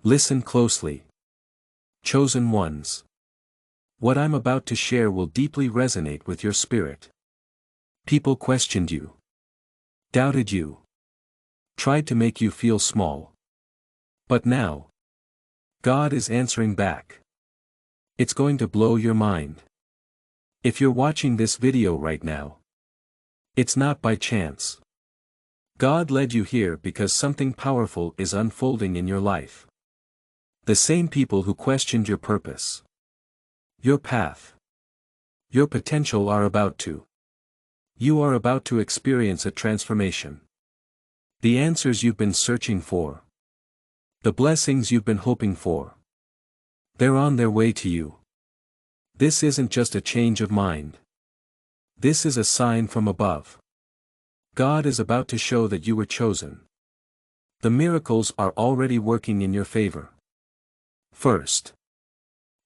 Listen closely. Chosen ones. What I'm about to share will deeply resonate with your spirit. People questioned you, doubted you, tried to make you feel small. But now, God is answering back. It's going to blow your mind. If you're watching this video right now, it's not by chance. God led you here because something powerful is unfolding in your life. The same people who questioned your purpose, your path, your potential are about to. You are about to experience a transformation. The answers you've been searching for, the blessings you've been hoping for, they're on their way to you. This isn't just a change of mind. This is a sign from above. God is about to show that you were chosen. The miracles are already working in your favor. First,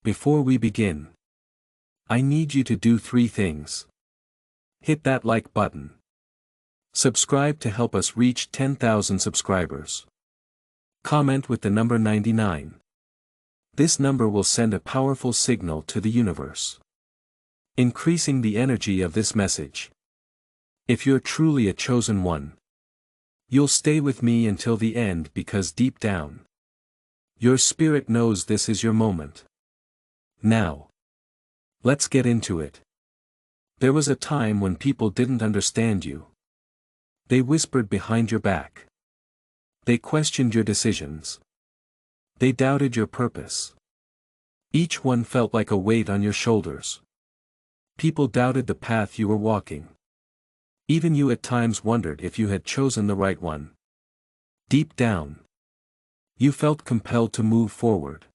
before we begin, I need you to do 3 things. Hit that like button. Subscribe to help us reach 10,000 subscribers. Comment with the number 99. This number will send a powerful signal to the universe, increasing the energy of this message. If you're truly a chosen one, you'll stay with me until the end because deep down, your spirit knows this is your moment. Now, let's get into it. There was a time when people didn't understand you. They whispered behind your back. They questioned your decisions. They doubted your purpose. Each one felt like a weight on your shoulders. People doubted the path you were walking. Even you at times wondered if you had chosen the right one. Deep down, you felt compelled to move forward.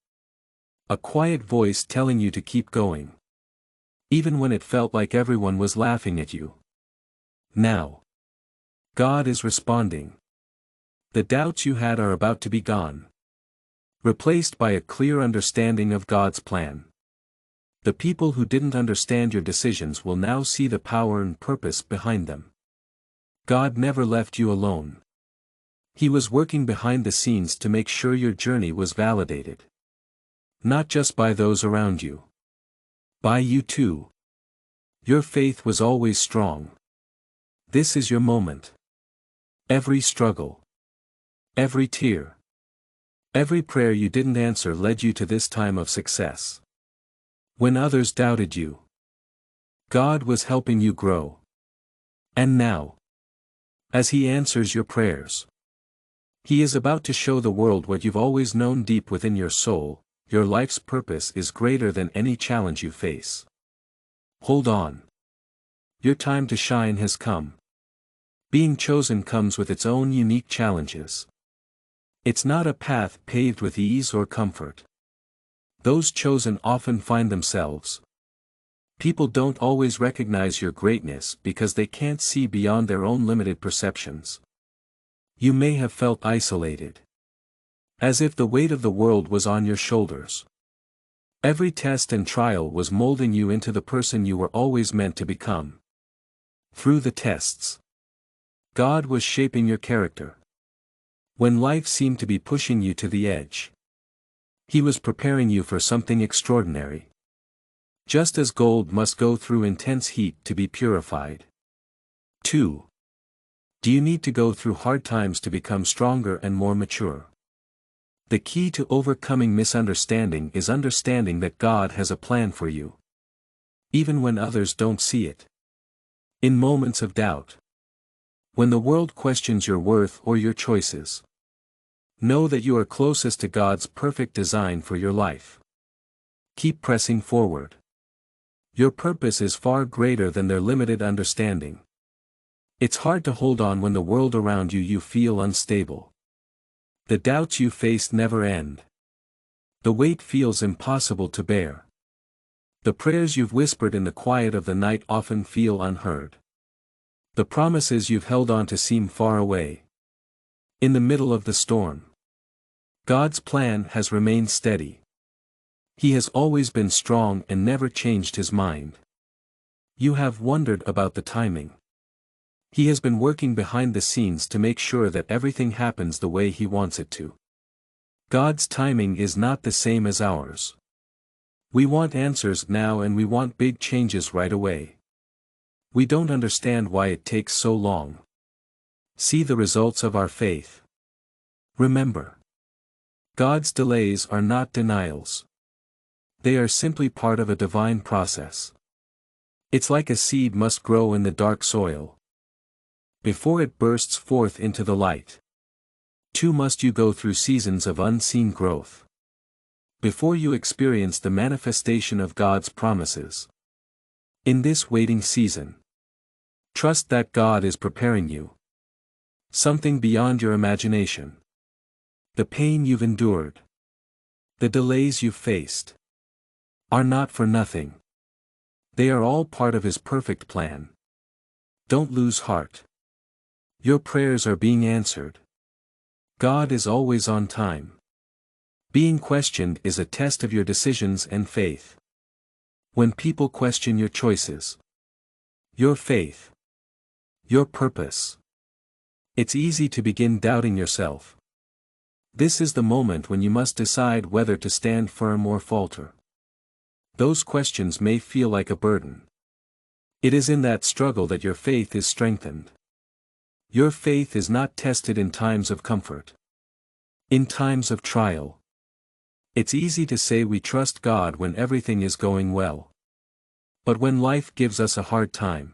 A quiet voice telling you to keep going, even when it felt like everyone was laughing at you. Now, God is responding. The doubts you had are about to be gone, replaced by a clear understanding of God's plan. The people who didn't understand your decisions will now see the power and purpose behind them. God never left you alone. He was working behind the scenes to make sure your journey was validated. Not just by those around you. By you too. Your faith was always strong. This is your moment. Every struggle, every tear, every prayer you didn't answer led you to this time of success. When others doubted you, God was helping you grow. And now, as He answers your prayers, He is about to show the world what you've always known deep within your soul: your life's purpose is greater than any challenge you face. Hold on. Your time to shine has come. Being chosen comes with its own unique challenges. It's not a path paved with ease or comfort. Those chosen often find themselves. People don't always recognize your greatness because they can't see beyond their own limited perceptions. You may have felt isolated, as if the weight of the world was on your shoulders. Every test and trial was molding you into the person you were always meant to become. Through the tests, God was shaping your character. When life seemed to be pushing you to the edge, He was preparing you for something extraordinary. Just as gold must go through intense heat to be purified. 2. Do you need to go through hard times to become stronger and more mature? The key to overcoming misunderstanding is understanding that God has a plan for you, even when others don't see it. In moments of doubt, when the world questions your worth or your choices, know that you are closest to God's perfect design for your life. Keep pressing forward. Your purpose is far greater than their limited understanding. It's hard to hold on when the world around you feel unstable. The doubts you face never end. The weight feels impossible to bear. The prayers you've whispered in the quiet of the night often feel unheard. The promises you've held on to seem far away. In the middle of the storm, God's plan has remained steady. He has always been strong and never changed His mind. You have wondered about the timing. He has been working behind the scenes to make sure that everything happens the way He wants it to. God's timing is not the same as ours. We want answers now and we want big changes right away. We don't understand why it takes so long. See the results of our faith. Remember, God's delays are not denials. They are simply part of a divine process. It's like a seed must grow in the dark soil before it bursts forth into the light. Too must you go through seasons of unseen growth before you experience the manifestation of God's promises. In this waiting season, trust that God is preparing you something beyond your imagination. The pain you've endured, the delays you've faced, are not for nothing. They are all part of His perfect plan. Don't lose heart. Your prayers are being answered. God is always on time. Being questioned is a test of your decisions and faith. When people question your choices, your faith, your purpose, it's easy to begin doubting yourself. This is the moment when you must decide whether to stand firm or falter. Those questions may feel like a burden. It is in that struggle that your faith is strengthened. Your faith is not tested in times of comfort. In times of trial. It's easy to say we trust God when everything is going well. But when life gives us a hard time,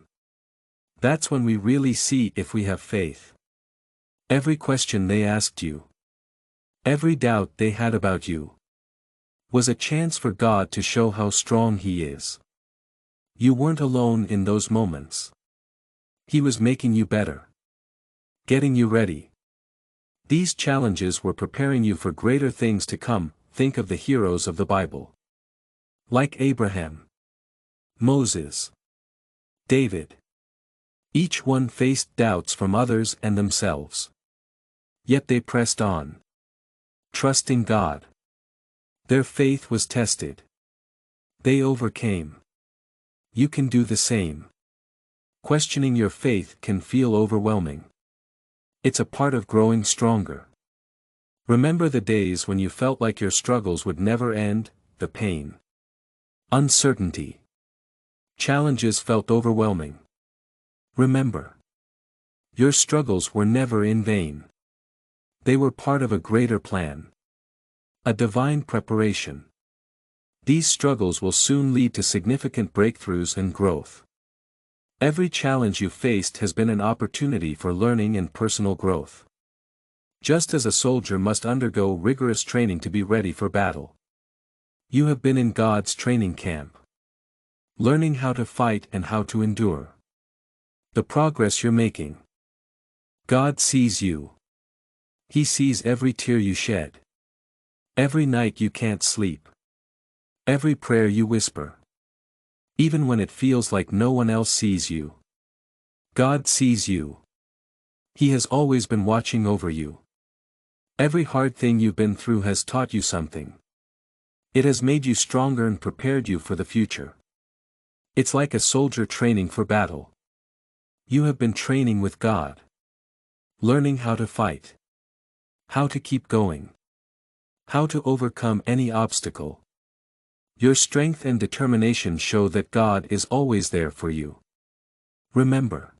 that's when we really see if we have faith. Every question they asked you, every doubt they had about you, was a chance for God to show how strong He is. You weren't alone in those moments. He was making you better, getting you ready. These challenges were preparing you for greater things to come. Think of the heroes of the Bible. Like Abraham, Moses, David. Each one faced doubts from others and themselves. Yet they pressed on, trusting God. Their faith was tested. They overcame. You can do the same. Questioning your faith can feel overwhelming. It's a part of growing stronger. Remember the days when you felt like your struggles would never end, the pain, uncertainty, challenges felt overwhelming. Remember, your struggles were never in vain. They were part of a greater plan. A divine preparation. These struggles will soon lead to significant breakthroughs and growth. Every challenge you faced has been an opportunity for learning and personal growth. Just as a soldier must undergo rigorous training to be ready for battle, you have been in God's training camp, learning how to fight and how to endure. The progress you're making. God sees you. He sees every tear you shed. Every night you can't sleep. Every prayer you whisper. Even when it feels like no one else sees you. God sees you. He has always been watching over you. Every hard thing you've been through has taught you something. It has made you stronger and prepared you for the future. It's like a soldier training for battle. You have been training with God. Learning how to fight. How to keep going. How to overcome any obstacle. Your strength and determination show that God is always there for you. Remember,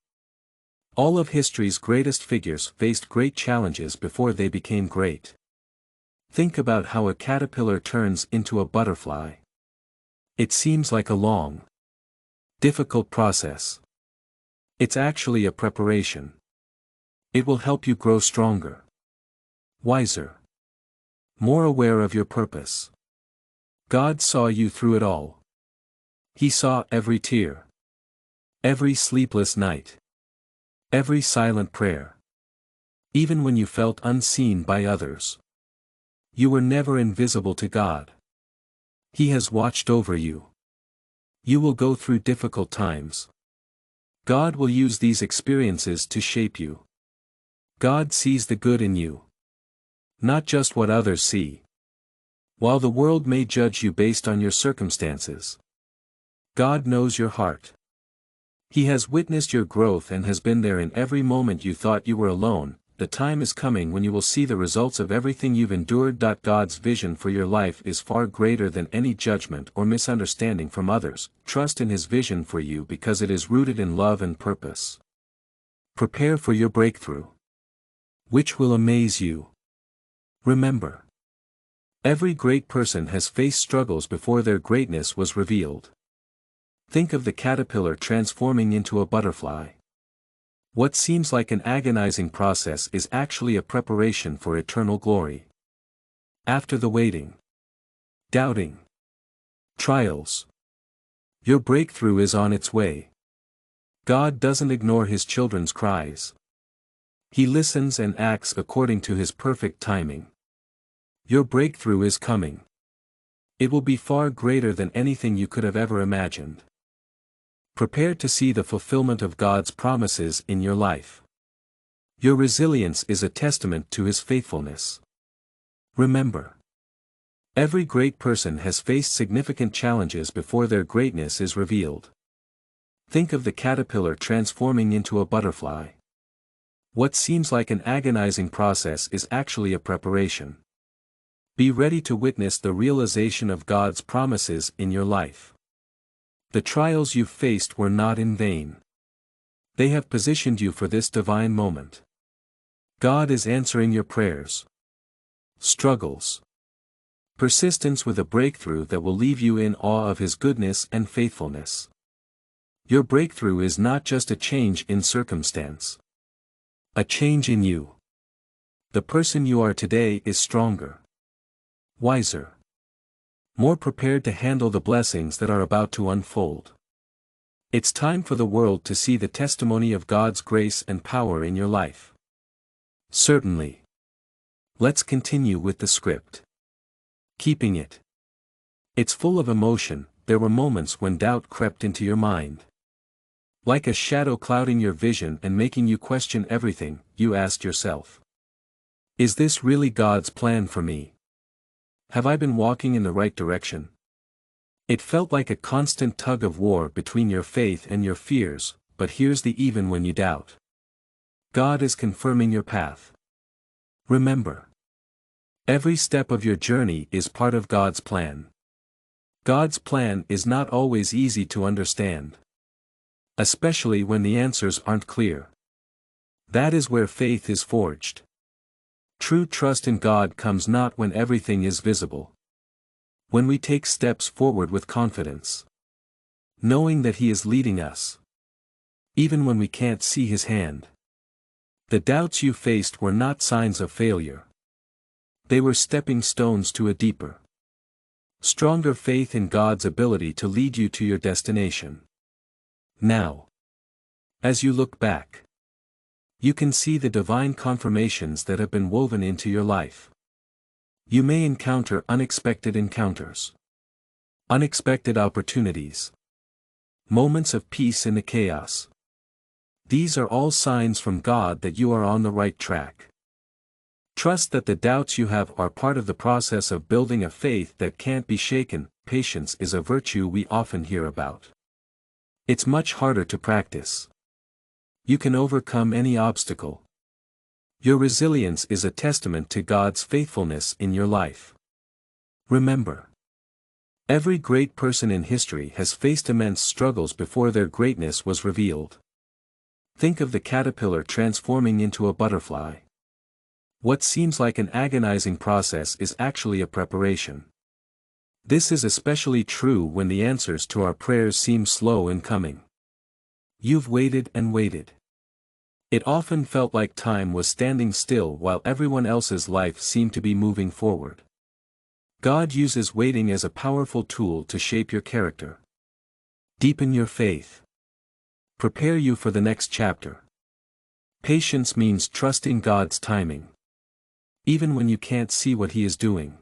all of history's greatest figures faced great challenges before they became great. Think about how a caterpillar turns into a butterfly. It seems like a long, difficult process. It's actually a preparation. It will help you grow stronger, wiser, more aware of your purpose. God saw you through it all. He saw every tear, every sleepless night, every silent prayer. Even when you felt unseen by others. You were never invisible to God. He has watched over you. You will go through difficult times. God will use these experiences to shape you. God sees the good in you, not just what others see. While the world may judge you based on your circumstances, God knows your heart. He has witnessed your growth and has been there in every moment you thought you were alone, the time is coming when you will see the results of everything you've endured. God's vision for your life is far greater than any judgment or misunderstanding from others. Trust in His vision for you because it is rooted in love and purpose. Prepare for your breakthrough, which will amaze you. Remember, every great person has faced struggles before their greatness was revealed. Think of the caterpillar transforming into a butterfly. What seems like an agonizing process is actually a preparation for eternal glory. After the waiting, doubting, trials, your breakthrough is on its way. God doesn't ignore His children's cries. He listens and acts according to His perfect timing. Your breakthrough is coming. It will be far greater than anything you could have ever imagined. Prepare to see the fulfillment of God's promises in your life. Your resilience is a testament to His faithfulness. Remember, every great person has faced significant challenges before their greatness is revealed. Think of the caterpillar transforming into a butterfly. What seems like an agonizing process is actually a preparation. Be ready to witness the realization of God's promises in your life. The trials you've faced were not in vain. They have positioned you for this divine moment. God is answering your prayers, struggles, persistence with a breakthrough that will leave you in awe of His goodness and faithfulness. Your breakthrough is not just a change in circumstance. A change in you. The person you are today is stronger, wiser, more prepared to handle the blessings that are about to unfold. It's time for the world to see the testimony of God's grace and power in your life. Certainly. Let's continue with the script. Keeping it. It's full of emotion. There were moments when doubt crept into your mind. Like a shadow clouding your vision and making you question everything, you asked yourself, is this really God's plan for me? Have I been walking in the right direction? It felt like a constant tug of war between your faith and your fears, but here's the even when you doubt. God is confirming your path. Remember, every step of your journey is part of God's plan. God's plan is not always easy to understand, especially when the answers aren't clear. That is where faith is forged. True trust in God comes not when everything is visible. When we take steps forward with confidence, knowing that He is leading us, even when we can't see His hand. The doubts you faced were not signs of failure. They were stepping stones to a deeper, stronger faith in God's ability to lead you to your destination. Now, as you look back, you can see the divine confirmations that have been woven into your life. You may encounter unexpected encounters, unexpected opportunities, moments of peace in the chaos. These are all signs from God that you are on the right track. Trust that the doubts you have are part of the process of building a faith that can't be shaken. Patience is a virtue we often hear about. It's much harder to practice. You can overcome any obstacle. Your resilience is a testament to God's faithfulness in your life. Remember, every great person in history has faced immense struggles before their greatness was revealed. Think of the caterpillar transforming into a butterfly. What seems like an agonizing process is actually a preparation. This is especially true when the answers to our prayers seem slow in coming. You've waited and waited. It often felt like time was standing still while everyone else's life seemed to be moving forward. God uses waiting as a powerful tool to shape your character, deepen your faith, prepare you for the next chapter. Patience means trusting God's timing, even when you can't see what He is doing.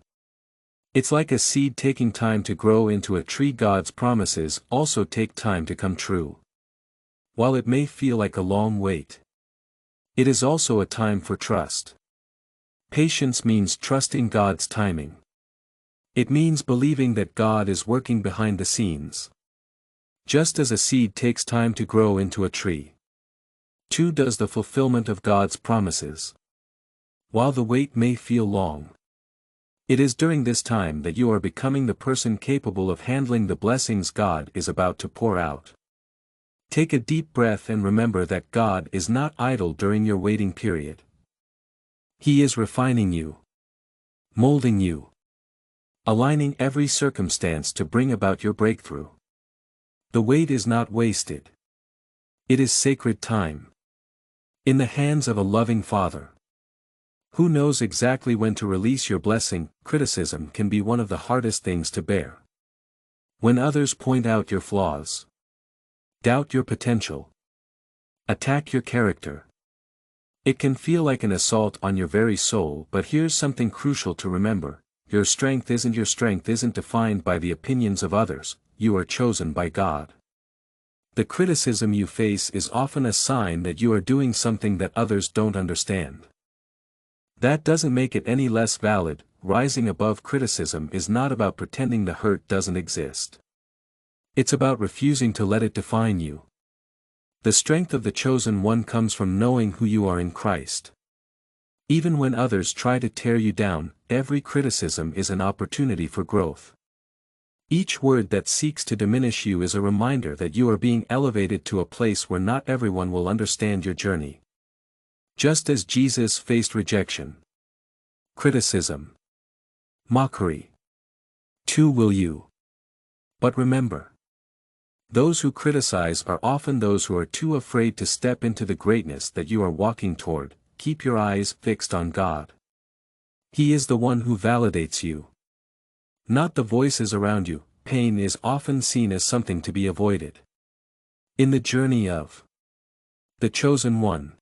It's like a seed taking time to grow into a tree. God's promises also take time to come true. While it may feel like a long wait, it is also a time for trust. Patience means trusting God's timing. It means believing that God is working behind the scenes. Just as a seed takes time to grow into a tree, too does the fulfillment of God's promises. While the wait may feel long, it is during this time that you are becoming the person capable of handling the blessings God is about to pour out. Take a deep breath and remember that God is not idle during your waiting period. He is refining you, molding you, aligning every circumstance to bring about your breakthrough. The wait is not wasted. It is sacred time, in the hands of a loving Father, who knows exactly when to release your blessing. Criticism can be one of the hardest things to bear. When others point out your flaws, doubt your potential, attack your character, it can feel like an assault on your very soul. But here's something crucial to remember: your strength isn't defined by the opinions of others. You are chosen by God. The criticism you face is often a sign that you are doing something that others don't understand. That doesn't make it any less valid. Rising above criticism is not about pretending the hurt doesn't exist. It's about refusing to let it define you. The strength of the chosen one comes from knowing who you are in Christ. Even when others try to tear you down, every criticism is an opportunity for growth. Each word that seeks to diminish you is a reminder that you are being elevated to a place where not everyone will understand your journey. Just as Jesus faced rejection, criticism, mockery, too will you. But remember, those who criticize are often those who are too afraid to step into the greatness that you are walking toward. Keep your eyes fixed on God. He is the one who validates you, not the voices around you. Pain is often seen as something to be avoided. In the journey of the chosen one,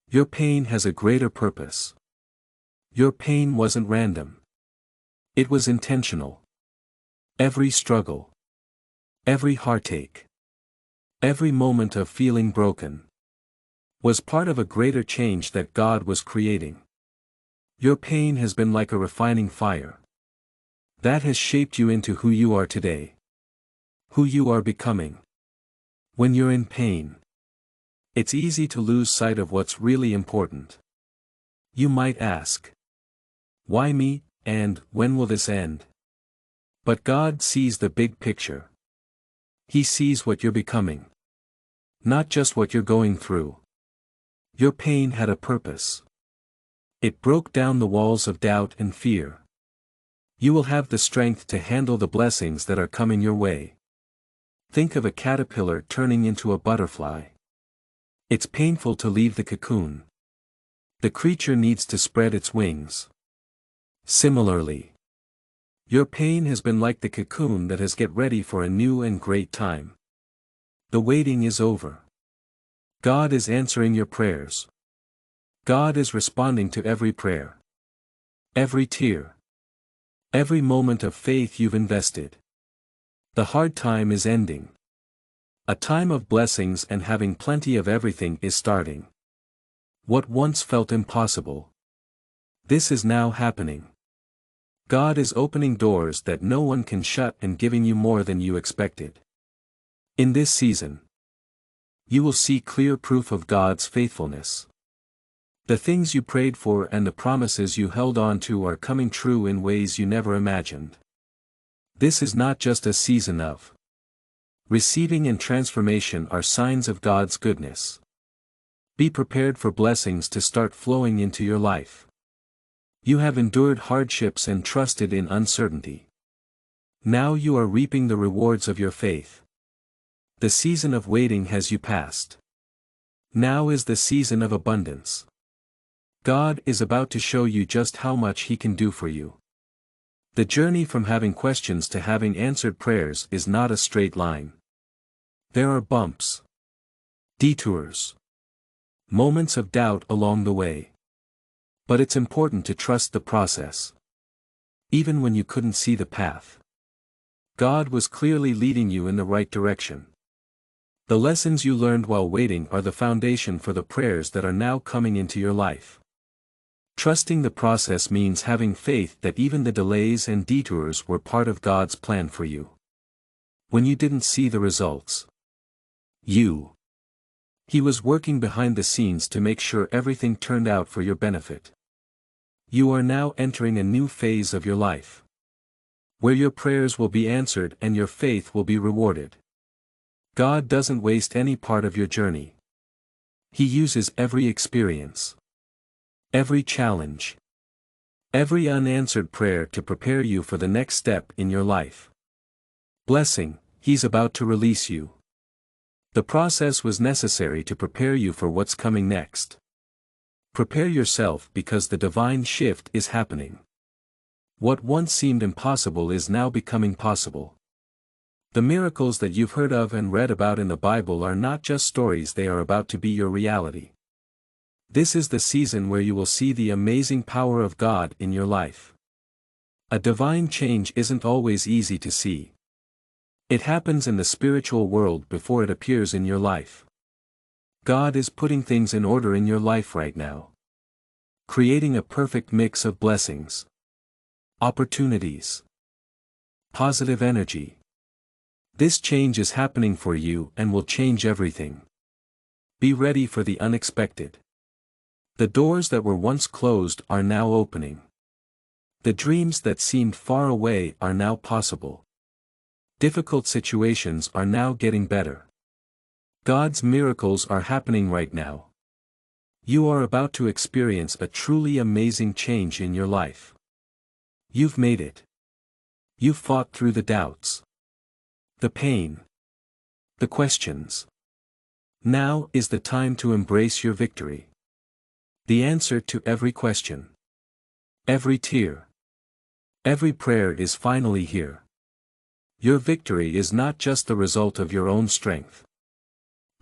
your pain has a greater purpose. Your pain wasn't random. It was intentional. Every struggle, every heartache, every moment of feeling broken, was part of a greater change that God was creating. Your pain has been like a refining fire that has shaped you into who you are today, who you are becoming. When you're in pain, it's easy to lose sight of what's really important. You might ask, why me, and when will this end? But God sees the big picture. He sees what you're becoming, not just what you're going through. Your pain had a purpose. It broke down the walls of doubt and fear. You will have the strength to handle the blessings that are coming your way. Think of a caterpillar turning into a butterfly. It's painful to leave the cocoon. The creature needs to spread its wings. Similarly, your pain has been like the cocoon that has get ready for a new and great time. The waiting is over. God is answering your prayers. God is responding to every prayer, every tear, every moment of faith you've invested. The hard time is ending. A time of blessings and having plenty of everything is starting. What once felt impossible, this is now happening. God is opening doors that no one can shut and giving you more than you expected. In this season, you will see clear proof of God's faithfulness. The things you prayed for and the promises you held on to are coming true in ways you never imagined. This is not just a season of receiving and transformation are signs of God's goodness. Be prepared for blessings to start flowing into your life. You have endured hardships and trusted in uncertainty. Now you are reaping the rewards of your faith. The season of waiting has you passed. Now is the season of abundance. God is about to show you just how much He can do for you. The journey from having questions to having answered prayers is not a straight line. There are bumps, detours, moments of doubt along the way. But it's important to trust the process. Even when you couldn't see the path, God was clearly leading you in the right direction. The lessons you learned while waiting are the foundation for the prayers that are now coming into your life. Trusting the process means having faith that even the delays and detours were part of God's plan for you. When you didn't see the results, He was working behind the scenes to make sure everything turned out for your benefit. You are now entering a new phase of your life, where your prayers will be answered and your faith will be rewarded. God doesn't waste any part of your journey. He uses every experience, every challenge, every unanswered prayer to prepare you for the next step in your life. Blessing, He's about to release you. The process was necessary to prepare you for what's coming next. Prepare yourself because the divine shift is happening. What once seemed impossible is now becoming possible. The miracles that you've heard of and read about in the Bible are not just stories, they are about to be your reality. This is the season where you will see the amazing power of God in your life. A divine change isn't always easy to see. It happens in the spiritual world before it appears in your life. God is putting things in order in your life right now, creating a perfect mix of blessings, opportunities, positive energy. This change is happening for you and will change everything. Be ready for the unexpected. The doors that were once closed are now opening. The dreams that seemed far away are now possible. Difficult situations are now getting better. God's miracles are happening right now. You are about to experience a truly amazing change in your life. You've made it. You've fought through the doubts, the pain, the questions. Now is the time to embrace your victory. The answer to every question, every tear, every prayer is finally here. Your victory is not just the result of your own strength.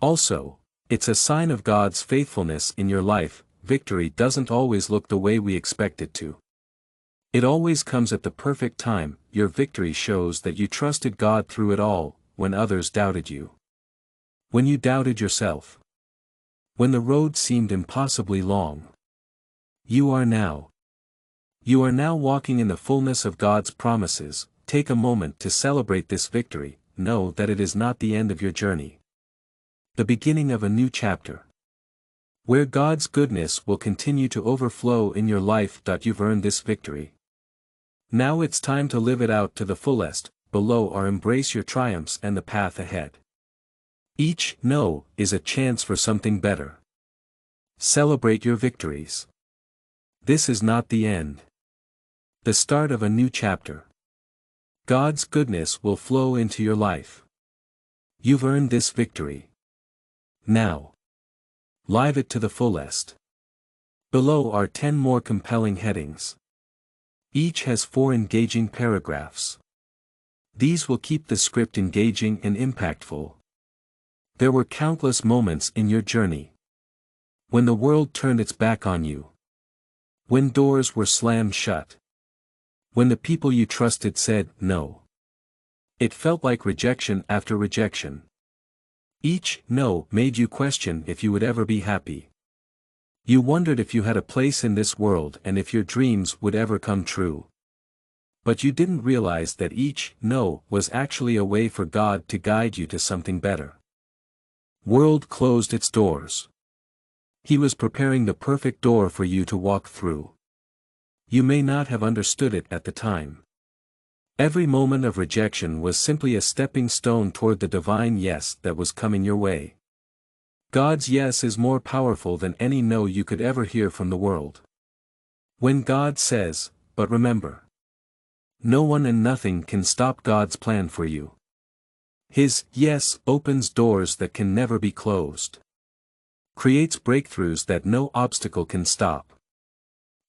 Also, it's a sign of God's faithfulness in your life. Victory doesn't always look the way we expect it to. It always comes at the perfect time. Your victory shows that you trusted God through it all, when others doubted you. When you doubted yourself. When the road seemed impossibly long. You are now walking in the fullness of God's promises. Take a moment to celebrate this victory. Know that it is not the end of your journey. The beginning of a new chapter, where God's goodness will continue to overflow in your life. You've earned this victory. Now it's time to live it out to the fullest. Below are embrace your triumphs and the path ahead. Each no is a chance for something better. Celebrate your victories. This is not the end. The start of a new chapter. God's goodness will flow into your life. You've earned this victory. Now, live it to the fullest. Below are 10 more compelling headings. Each has 4 engaging paragraphs. These will keep the script engaging and impactful. There were countless moments in your journey when the world turned its back on you, when doors were slammed shut, when the people you trusted said no. It felt like rejection after rejection. Each no made you question if you would ever be happy. You wondered if you had a place in this world and if your dreams would ever come true. But you didn't realize that each no was actually a way for God to guide you to something better. World closed its doors. He was preparing the perfect door for you to walk through. You may not have understood it at the time. Every moment of rejection was simply a stepping stone toward the divine yes that was coming your way. God's yes is more powerful than any no you could ever hear from the world. When God says, but remember, no one and nothing can stop God's plan for you. His yes opens doors that can never be closed. Creates breakthroughs that no obstacle can stop.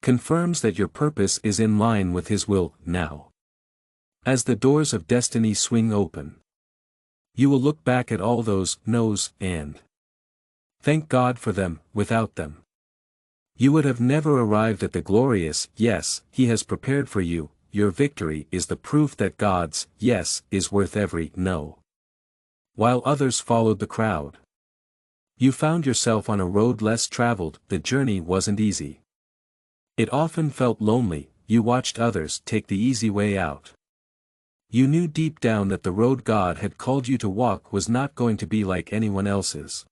Confirms that your purpose is in line with His will now. As the doors of destiny swing open, you will look back at all those no's and thank God for them. Without them, you would have never arrived at the glorious yes He has prepared for you. Your victory is the proof that God's yes is worth every no. While others followed the crowd, you found yourself on a road less traveled. The journey wasn't easy. It often felt lonely. You watched others take the easy way out. You knew deep down that the road God had called you to walk was not going to be like anyone else's.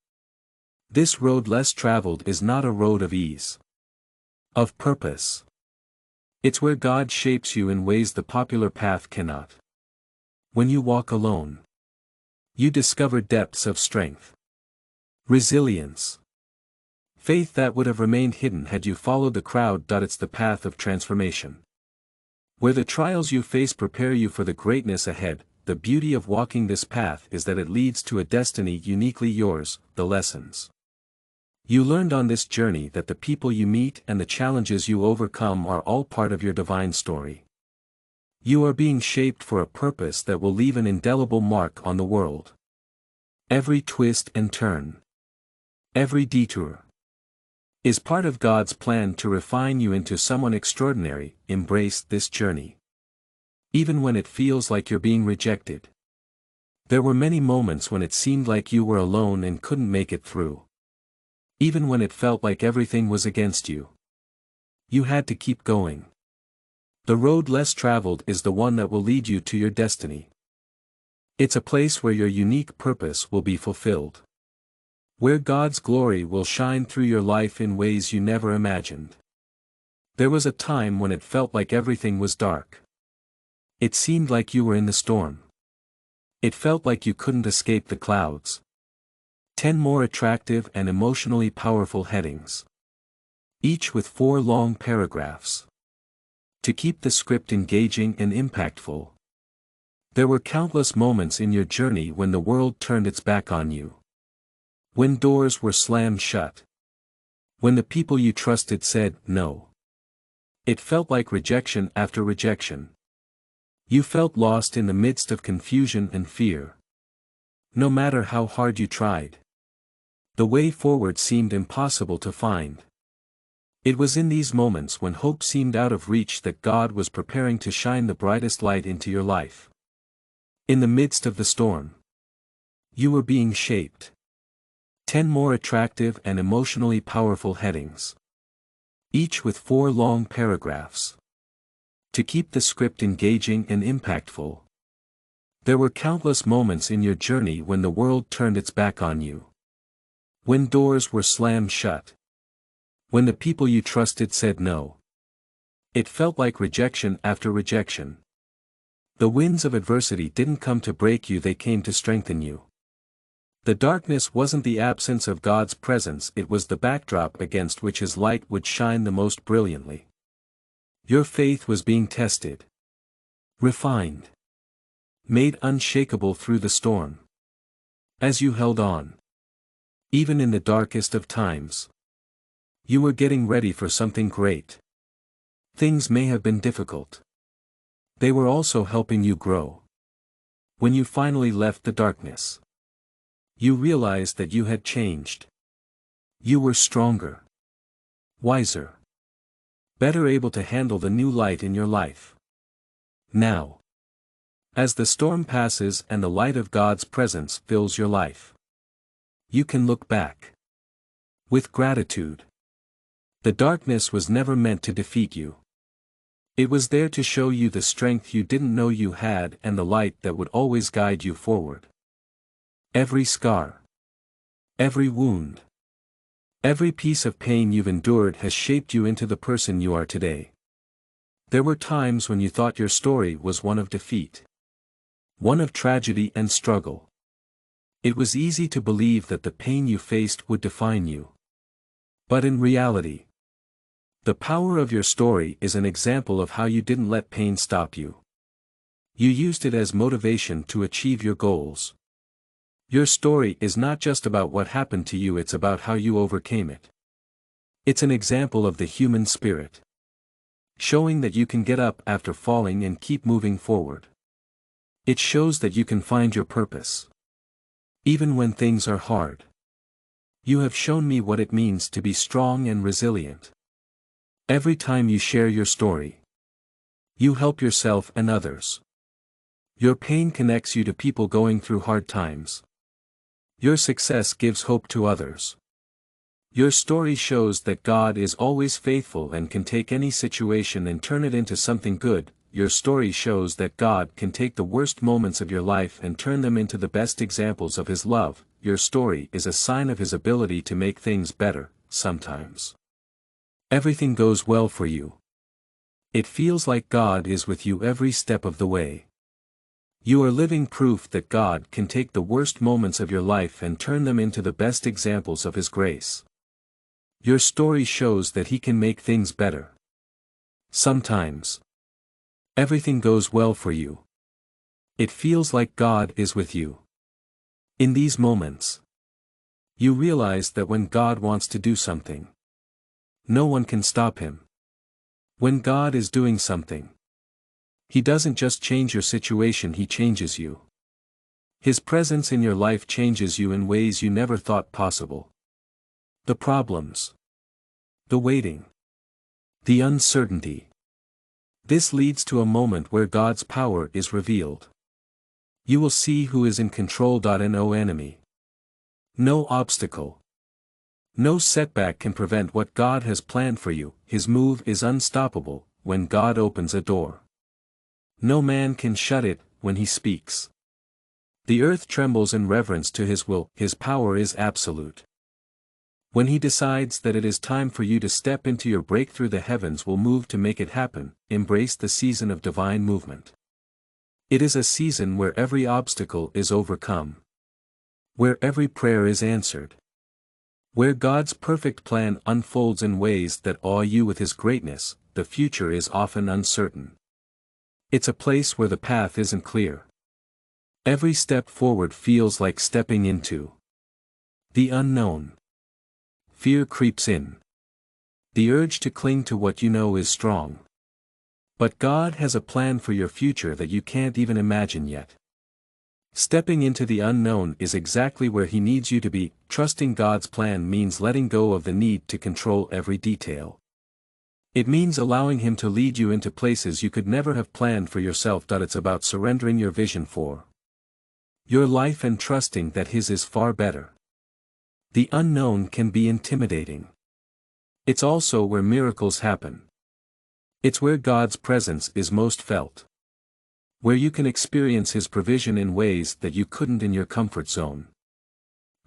This road less traveled is not a road of ease, of purpose, It's where God shapes you in ways the popular path cannot. When you walk alone, you discover depths of strength, resilience, faith that would have remained hidden had you followed the crowd. It's the path of transformation. Where the trials you face prepare you for the greatness ahead, the beauty of walking this path is that it leads to a destiny uniquely yours. The lessons you learned on this journey, that the people you meet and the challenges you overcome are all part of your divine story. You are being shaped for a purpose that will leave an indelible mark on the world. Every twist and turn, every detour, is part of God's plan to refine you into someone extraordinary. Embrace this journey, even when it feels like you're being rejected. There were many moments when it seemed like you were alone and couldn't make it through. Even when it felt like everything was against you, you had to keep going. The road less traveled is the one that will lead you to your destiny. It's a place where your unique purpose will be fulfilled, where God's glory will shine through your life in ways you never imagined. There was a time when it felt like everything was dark. It seemed like you were in the storm. It felt like you couldn't escape the clouds. 10 more attractive and emotionally powerful headings, each with 4 long paragraphs, to keep the script engaging and impactful. There were countless moments in your journey when the world turned its back on you, when doors were slammed shut, when the people you trusted said no. It felt like rejection after rejection. You felt lost in the midst of confusion and fear. No matter how hard you tried, the way forward seemed impossible to find. It was in these moments when hope seemed out of reach that God was preparing to shine the brightest light into your life. In the midst of the storm, you were being shaped. 10 more attractive and emotionally powerful headings, each with 4 long paragraphs, to keep the script engaging and impactful. There were countless moments in your journey when the world turned its back on you, when doors were slammed shut, when the people you trusted said no. It felt like rejection after rejection. The winds of adversity didn't come to break you, they came to strengthen you. The darkness wasn't the absence of God's presence, it was the backdrop against which His light would shine the most brilliantly. Your faith was being tested, refined, made unshakable through the storm. As you held on, even in the darkest of times, you were getting ready for something great. Things may have been difficult. They were also helping you grow. When you finally left the darkness, you realized that you had changed. You were stronger, wiser, better able to handle the new light in your life. Now, as the storm passes and the light of God's presence fills your life, you can look back with gratitude. The darkness was never meant to defeat you. It was there to show you the strength you didn't know you had and the light that would always guide you forward. Every scar, every wound, every piece of pain you've endured has shaped you into the person you are today. There were times when you thought your story was one of defeat, one of tragedy and struggle. It was easy to believe that the pain you faced would define you. But in reality, the power of your story is an example of how you didn't let pain stop you. You used it as motivation to achieve your goals. Your story is not just about what happened to you, it's about how you overcame it. It's an example of the human spirit, showing that you can get up after falling and keep moving forward. It shows that you can find your purpose, even when things are hard. You have shown me what it means to be strong and resilient. Every time you share your story, you help yourself and others. Your pain connects you to people going through hard times. Your success gives hope to others. Your story shows that God is always faithful and can take any situation and turn it into something good. Your story shows that God can take the worst moments of your life and turn them into the best examples of His love. Your story is a sign of His ability to make things better. Sometimes everything goes well for you, It feels like God is with you every step of the way. You are living proof that God can take the worst moments of your life and turn them into the best examples of His grace. Your story shows that He can make things better. Sometimes everything goes well for you. It feels like God is with you. In these moments, you realize that when God wants to do something, no one can stop Him. When God is doing something, He doesn't just change your situation, He changes you. His presence in your life changes you in ways you never thought possible. The problems, the waiting, the uncertainty. This leads to a moment where God's power is revealed. You will see who is in control. No enemy, no obstacle, no setback can prevent what God has planned for you. His move is unstoppable. When God opens a door, no man can shut it. When He speaks, the earth trembles in reverence to His will. His power is absolute. When He decides that it is time for you to step into your breakthrough, the heavens will move to make it happen. Embrace the season of divine movement. It is a season where every obstacle is overcome, where every prayer is answered, where God's perfect plan unfolds in ways that awe you with His greatness. The future is often uncertain. It's a place where the path isn't clear. Every step forward feels like stepping into the unknown. Fear creeps in. The urge to cling to what you know is strong. But God has a plan for your future that you can't even imagine yet. Stepping into the unknown is exactly where He needs you to be. Trusting God's plan means letting go of the need to control every detail. It means allowing Him to lead you into places you could never have planned for yourself. It's about surrendering your vision for your life and trusting that His is far better. The unknown can be intimidating. It's also where miracles happen. It's where God's presence is most felt, where you can experience His provision in ways that you couldn't in your comfort zone.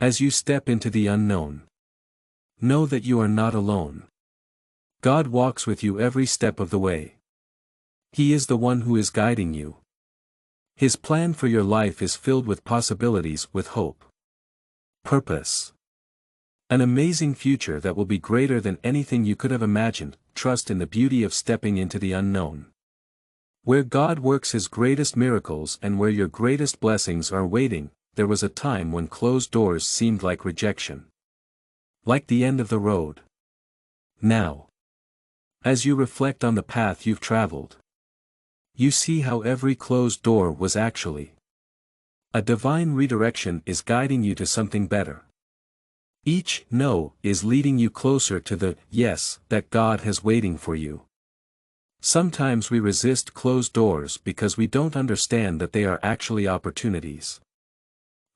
As you step into the unknown, know that you are not alone. God walks with you every step of the way. He is the one who is guiding you. His plan for your life is filled with possibilities, with hope, purpose, an amazing future that will be greater than anything you could have imagined. Trust in the beauty of stepping into the unknown, where God works His greatest miracles and where your greatest blessings are waiting. There was a time when closed doors seemed like rejection, like the end of the road. Now, as you reflect on the path you've traveled, you see how every closed door was actually a divine redirection is guiding you to something better. Each no is leading you closer to the yes that God has waiting for you. Sometimes we resist closed doors because we don't understand that they are actually opportunities.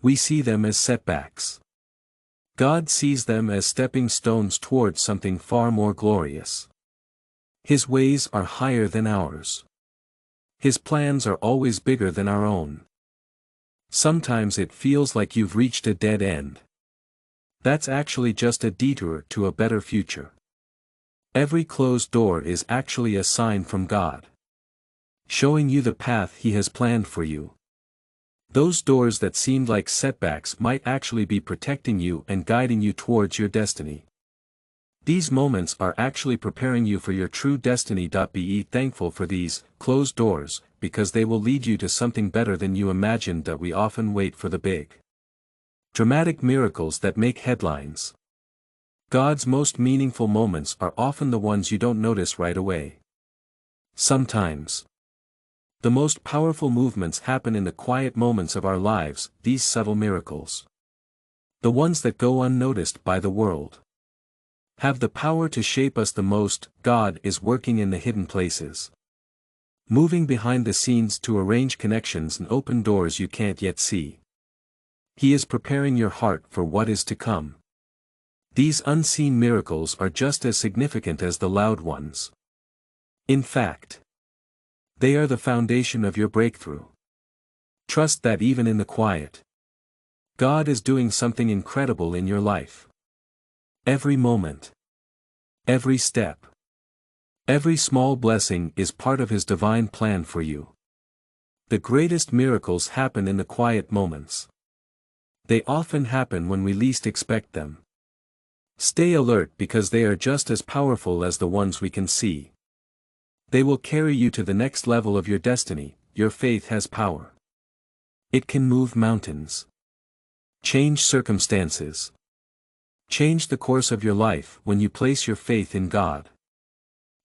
We see them as setbacks. God sees them as stepping stones towards something far more glorious. His ways are higher than ours. His plans are always bigger than our own. Sometimes it feels like you've reached a dead end. That's actually just a detour to a better future. Every closed door is actually a sign from God, showing you the path He has planned for you. Those doors that seemed like setbacks might actually be protecting you and guiding you towards your destiny. These moments are actually preparing you for your true destiny. Be thankful for these closed doors, because they will lead you to something better than you imagined. We often wait for the big, dramatic miracles that make headlines. God's most meaningful moments are often the ones you don't notice right away. Sometimes, the most powerful movements happen in the quiet moments of our lives, these subtle miracles, the ones that go unnoticed by the world, have the power to shape us the most. God is working in the hidden places, moving behind the scenes to arrange connections and open doors you can't yet see. He is preparing your heart for what is to come. These unseen miracles are just as significant as the loud ones. In fact, they are the foundation of your breakthrough. Trust that even in the quiet, God is doing something incredible in your life. Every moment, every step, Every small blessing is part of His divine plan for you. The greatest miracles happen in the quiet moments. They often happen when we least expect them. Stay alert because they are just as powerful as the ones we can see. They will carry you to the next level of your destiny. Your faith has power. It can move mountains. Change circumstances. Change the course of your life when you place your faith in God.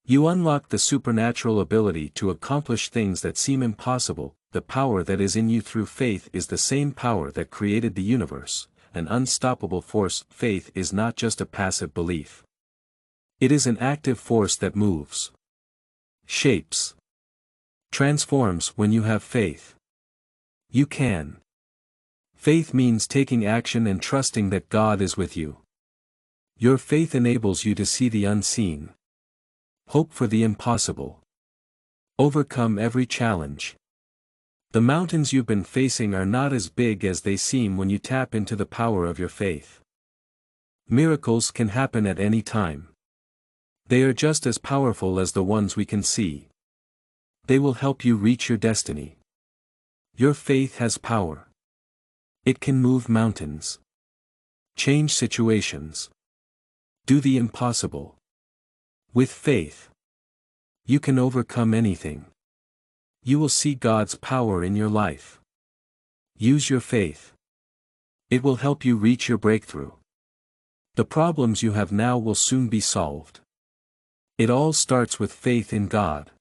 You unlock the supernatural ability to accomplish things that seem impossible. The power that is in you through faith is the same power that created the universe, an unstoppable force. Faith is not just a passive belief. It is an active force that moves, shapes, transforms. When you have faith, you can. Faith means taking action and trusting that God is with you. Your faith enables you to see the unseen, hope for the impossible, overcome every challenge. The mountains you've been facing are not as big as they seem when you tap into the power of your faith. Miracles can happen at any time. They are just as powerful as the ones we can see. They will help you reach your destiny. Your faith has power. It can move mountains, change situations, do the impossible. With faith, you can overcome anything. You will see God's power in your life. Use your faith. It will help you reach your breakthrough. The problems you have now will soon be solved. It all starts with faith in God.